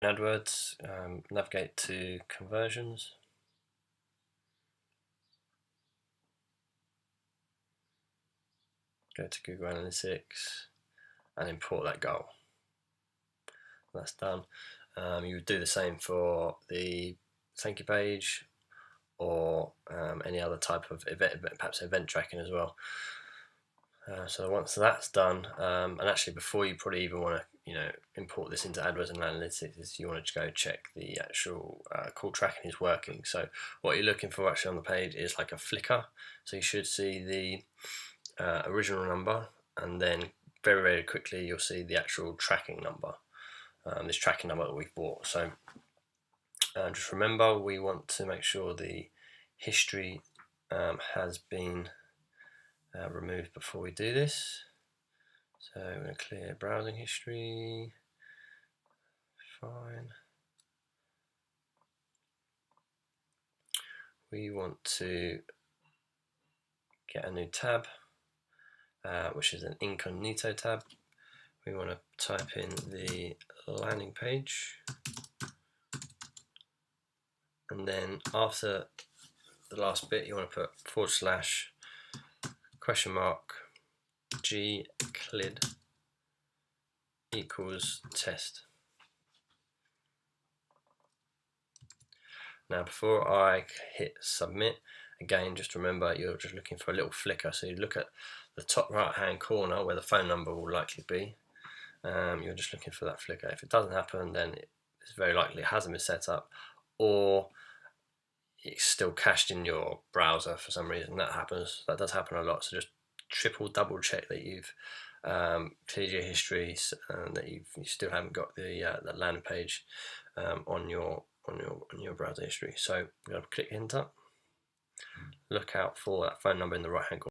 AdWords, navigate to conversions. Go to Google Analytics and import that goal. That's done. You would do the same for the thank you page or any other type of event, perhaps event tracking as well. So once that's done, and actually before you probably even want to import this into AdWords and Analytics, you want to go check the actual call tracking is working. So what you're looking for actually on the page is like a flicker. So you should see the original number, and then very, very quickly you'll see the actual tracking number, this tracking number that we've bought. So just remember, we want to make sure the history has been removed before we do this. So I'm going to clear browsing history. Fine. We want to get a new tab, which is an incognito tab. We want to type in the landing page, and then after the last bit you want to put / gclid equals test. Now before I hit submit, again just remember you're just looking for a little flicker, so you look at the top right hand corner where the phone number will likely be. You're just looking for that flicker. If it doesn't happen, then it's very likely it hasn't been set up, or it's still cached in your browser for some reason. That does happen a lot, so just double check that you've cleared your history and that you still haven't got the landing page on your browser history. So I'm going to click enter. Look out for that phone number in the right hand corner.